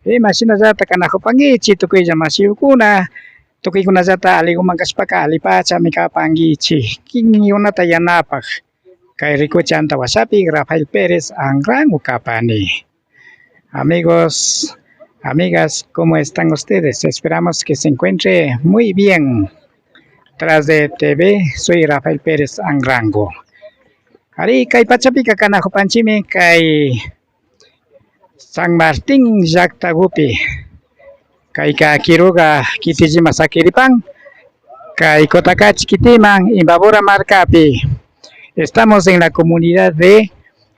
Mashina zata kanajupangichi tukuilla masiukuna tukuykuna zata aliguman kashpaka alipacha mikapangichi kiniyunata yanapaq kay rikucha Antawasapi Rafael Pérez Angrango kapani. Amigos, amigas, ¿cómo están ustedes? Esperamos que se encuentre muy bien. Tras de TV, soy Rafael Pérez Angrango. Ari kay pachapika kanajupanchimi kay San Martín llaqtakupi kay Quiroga kitijima sakiripan kay Cotacachi kitiman Imbabura marcapi. Estamos en la comunidad de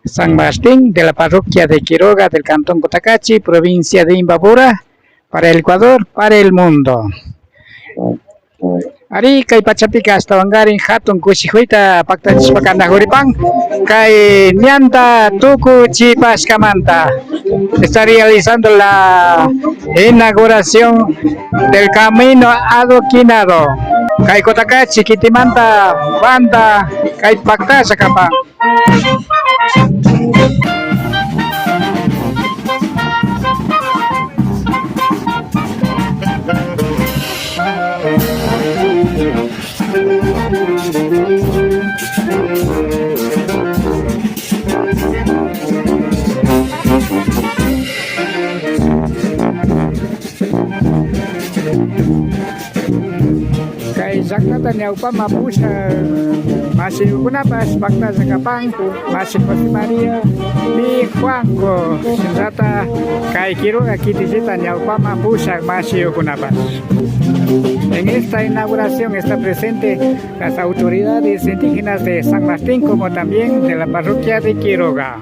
San Martín de la parroquia de Quiroga del cantón Cotacachi, provincia de Imbabura, para el Ecuador, para el mundo. Ari kay pachapika hasta wangarin hatun kushijuita paktachipakanda huripan kay Ñanta Tuku Chipashkamanta está realizando la inauguración del camino adoquinado kay Cotacachi kitimanta banda kay paktasha kapa. Kay zaknata nyaupa mapusha masih kunapas bakta zakapang masih José María mi Juanco senjata kay Quiroga kitisita nyaupa mapusha masih kunapas. En esta inauguración está presente las autoridades indígenas de San Martín como también de la parroquia de Quiroga.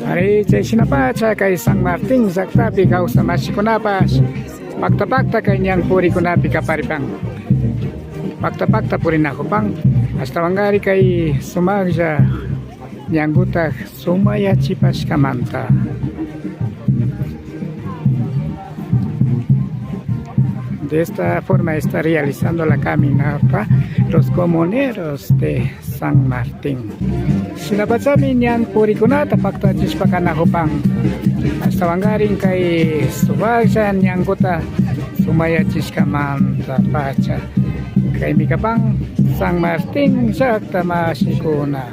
Ari Cheshinapacha kay San Martín zaktapi kausa masikunapas pakta-pakta kay nyang puri kunapi kaparipang pakta-pakta puri nakupang hasta wangari kay sumagja nyanguta sumaya chipas kamanta. De esta forma está realizando la caminata los comuneros de San Martín. Sinapatsami niyang purikunata paktachishpakanahupang hasta wangarin kay subagsan niyang kuta sumayachishkamanta pacha kay mikapang San Martín sakta masikuna.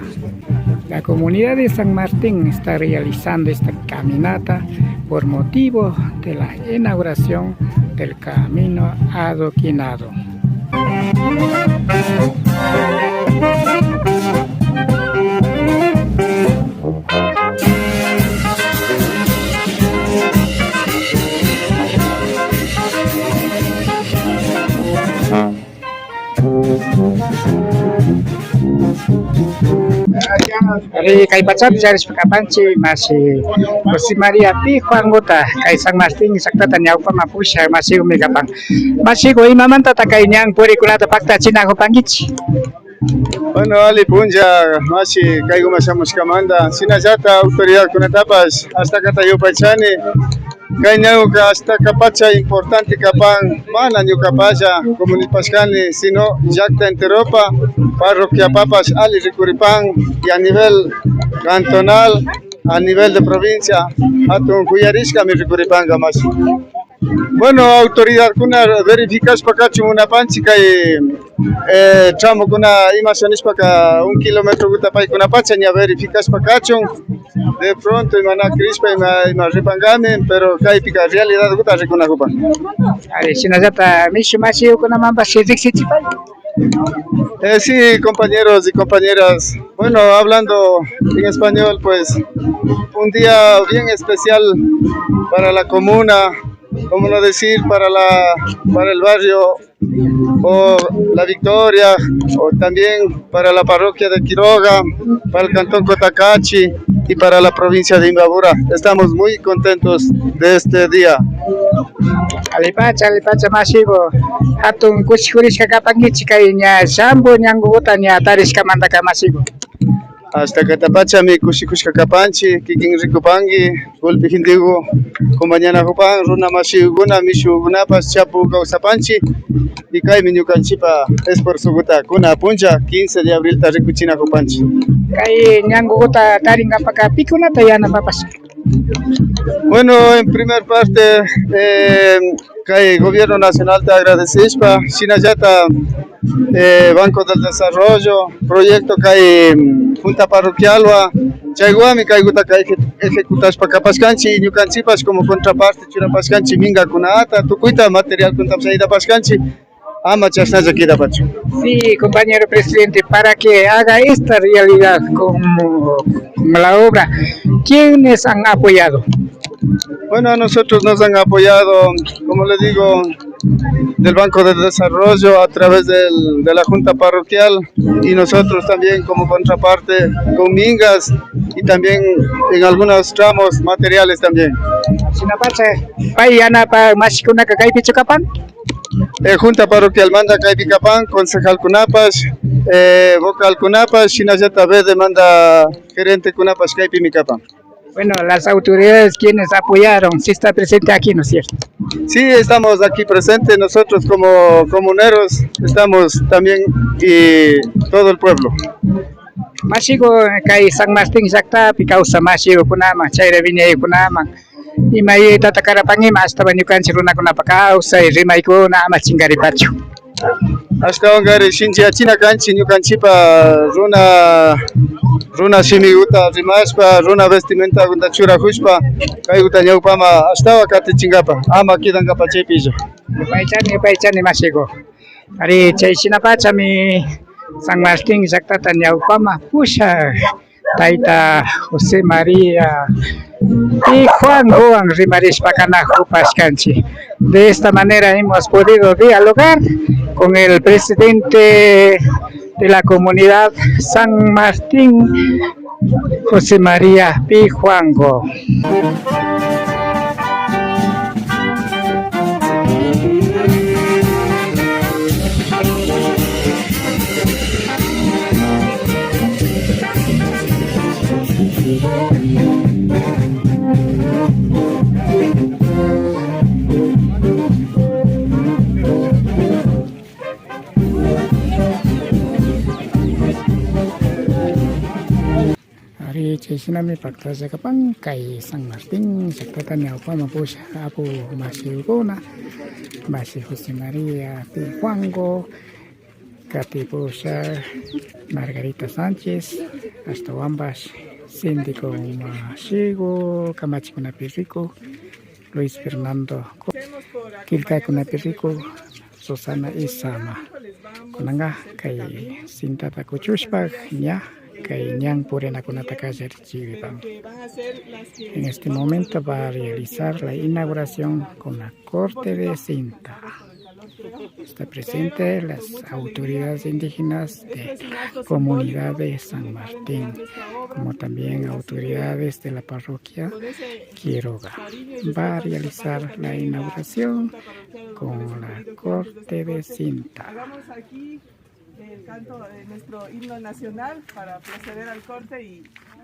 La comunidad de San Martín está realizando esta caminata por motivo de la inauguración del camino adoquinado. Ari kay Pachap Jaris Pakapanchi masih José María Pi Juangota kay San Martín sakta tanyau pa mapusha masih umigapang masih ko imamanta takay niyang puri kulata pakta chinago pangichi. Bueno, Ali Punja, masih kay gumasamos kamanda sinajata autoridad kunatapas hasta katayo pachani kanya ka hasta kapacha importante kapang mana nyo kapacha comunidad pascani sino jacta enteropa parroquia papas Ali Ricuripang y a nivel cantonal a nivel de provincia atun kuyarisca mi Ricuripanga mas Bueno, autoridad kuna verificas para cacho una panchica y tramo kuna imaciones para 1 kilómetro guta para kuna pacha ni verificas para cacho de pronto y mana crispa y ma repangame pero kai pica realidad guta recuna jupa. Ari sinajata mishu masiu kuna mamba sisi pai. Sí, compañeros y compañeras. Bueno, hablando en español, pues un día bien especial para la comuna, como no decir, para el barrio o La Victoria, o también para la parroquia de Quiroga, para el cantón Cotacachi y para la provincia de Imbabura. Estamos muy contentos de este día. Alipacha masibo. Hatun kushkuris kakapangichi kay nya sambo nyanguguta nya taris kamanda masibo. Hasta Catapacha, mi Kushikushka Kapanchi, Kikin Rikupangi, Golpe Hindigo, Compañana Jupan, Runa Mashiguna, Mishu Gunapas, Chapu Gausapanchi, y Kai Minukanchipa, es por Suguta, Kuna Punja, 15 de abril, Tarikuchina Jupanchi. Kay nyanguguta taringa paka pikuna tayana papas. Bueno, en primer parte, Kai Gobierno Nacional te agradecemos, Sinayata, Banco del Desarrollo, proyecto Kai Junta Parroquial, Chaiguami Kai Guta Kai ejecutas para Capascanchi, Ñucanchipas como contraparte, Churapascanchi, Minga Kunata, Tucuita, material Kuntapsaida Pascanchi, Ama Chasnaja Kida Pacho. Sí, compañero presidente, para que haga esta realidad como la obra, ¿quiénes han apoyado? Bueno, a nosotros nos han apoyado, como le digo, del Banco de Desarrollo a través de la Junta Parroquial y nosotros también como contraparte con mingas y también en algunos tramos materiales también. Sinapacha, payana pa masikuna kakay pichukapan? Junta Parroquial manda Caipicapan, concejal Cunapas, vocal Cunapas, Shinayata Verde manda gerente Cunapas Caipimicapan. Bueno, las autoridades quienes apoyaron, sí está presente aquí, ¿no es cierto? Sí, estamos aquí presentes, nosotros como comuneros estamos también y todo el pueblo. Masigo kay San Martín sakta pikausa masigo kunama chaira vinya kunama imay tatakara pangima hasta banyukan siruna kuna pakausa rimay ko na machingari pacho. Hasta ongari shinchi achina kanchi nyukanchipa runa shimiguta rimashpa runa vestimenta gunda chura hushpa kay guta ñawpama hasta wakati chingapa ama kidangapa chaypilla. Paichani masigo. Ari chay sinapacha mi San Martín sakta ñawpama pusha Taita José María y Juan Rimarishpa Canajo Pascanchi. De esta manera hemos podido dialogar con el presidente de la comunidad San Martín, José María Pijuango. Ari sinami pakta sa kapang kay San Martín sa tatanya pa mapusya apo Masiguna, Masi José María Pijuango, kati po siya Margarita Sánchez, hasta ambas síndico Masigo, Camachi Kunapirico, Luis Fernando Kilkay Kunapirico, Susana Isama, kunanga kay Sinta Takuchushpag niya. En este momento va a realizar la inauguración con la corte de cinta. Está presente las autoridades indígenas de la comunidad de San Martín, como también autoridades de la parroquia Quiroga. Va a realizar la inauguración con la corte de cinta. El canto de nuestro himno nacional para proceder al corte y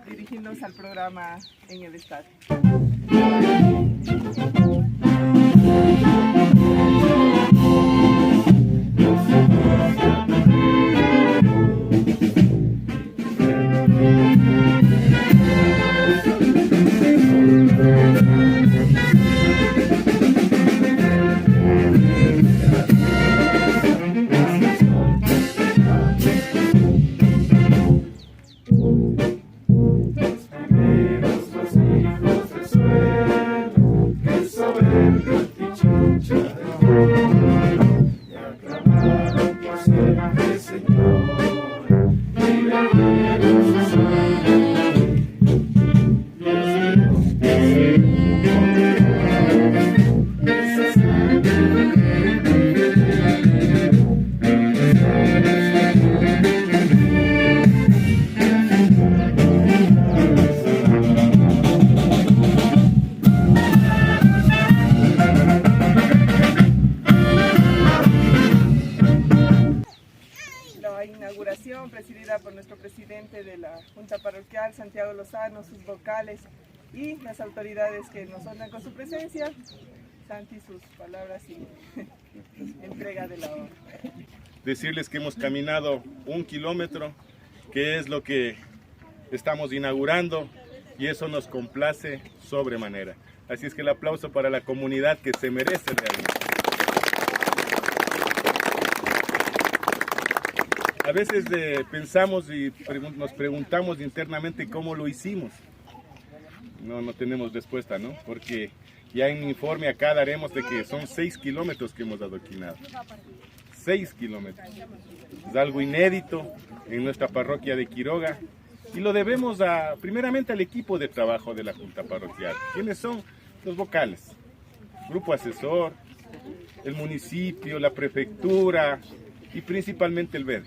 dirigirnos al programa en el estadio. reunión presidida por nuestro presidente de la Junta Parroquial, Santiago Lozano, sus vocales y las autoridades que nos honran con su presencia. Santi, sus palabras y entrega de la obra. Decirles que hemos caminado 1 kilómetro, que es lo que estamos inaugurando, y eso nos complace sobremanera. Así es que el aplauso para la comunidad que se merece realmente. A veces pensamos y nos preguntamos internamente cómo lo hicimos. No tenemos respuesta, ¿no? Porque ya en mi informe acá daremos de que son 6 kilómetros que hemos adoquinado. 6 kilómetros. Es algo inédito en nuestra parroquia de Quiroga y lo debemos primeramente al equipo de trabajo de la Junta Parroquial. ¿Quiénes son? Los vocales, grupo asesor, el municipio, la prefectura y principalmente el BED,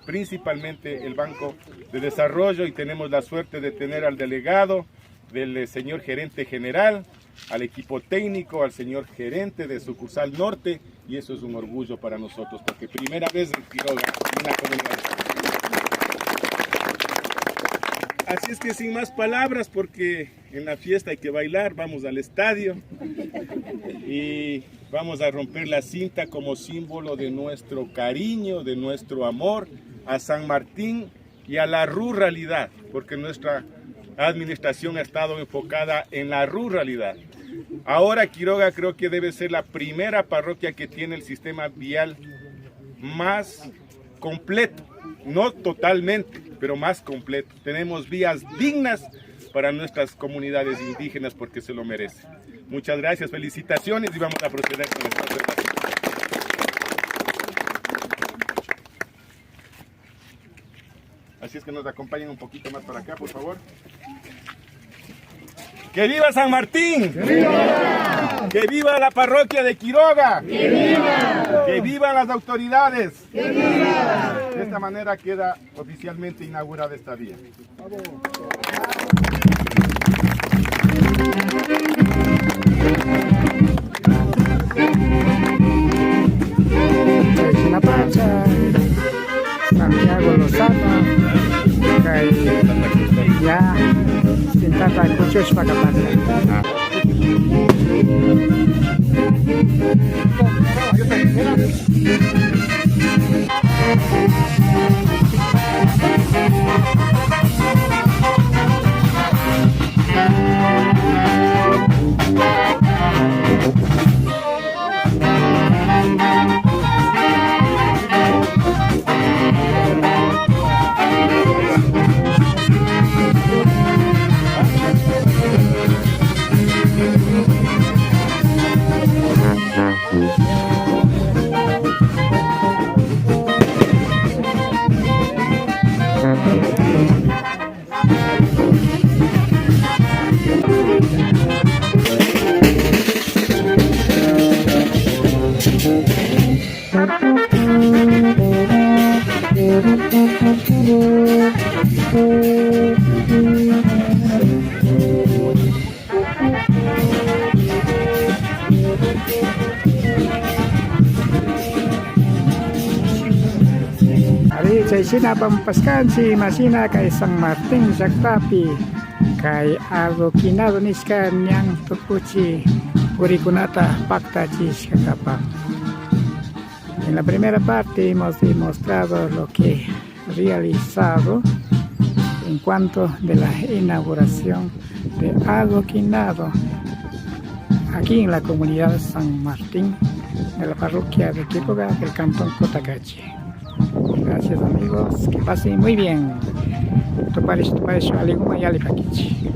principalmente el Banco de Desarrollo, y tenemos la suerte de tener al delegado, del señor gerente general, al equipo técnico, al señor gerente de sucursal norte, y eso es un orgullo para nosotros, porque primera vez en Quiroga, en una comunidad. Así es que sin más palabras, porque en la fiesta hay que bailar, vamos al estadio y vamos a romper la cinta como símbolo de nuestro cariño, de nuestro amor a San Martín y a la ruralidad, porque nuestra administración ha estado enfocada en la ruralidad. Ahora Quiroga creo que debe ser la primera parroquia que tiene el sistema vial más completo, no totalmente, pero más completo. Tenemos vías dignas para nuestras comunidades indígenas porque se lo merecen. Muchas gracias, felicitaciones y vamos a proceder con esta observación. Así es que nos acompañen un poquito más para acá, por favor. ¡Que viva San Martín! ¡Que viva! ¡Que viva la parroquia de Quiroga! ¡Que viva! ¡Que vivan las autoridades! ¡Que viva! De esta manera queda oficialmente inaugurada esta vía. Chinapacha, Santiago Lozano, ya Tintata Kuchus Pakapata. Ari sina pampaskan si Masina kay San Martín Saktapi kay Agokinado niskan yang tupuchi Urikunata Pacta Chis Kakapa. En la primera parte hemos demostrado lo que realizado en cuanto de la inauguración de Agokinado aquí en la comunidad de San Martín de la parroquia de Quiroga del cantón Cotacachi. Gracias amigos, que pasen muy bien. Toparish, aliguma y alipaquichi.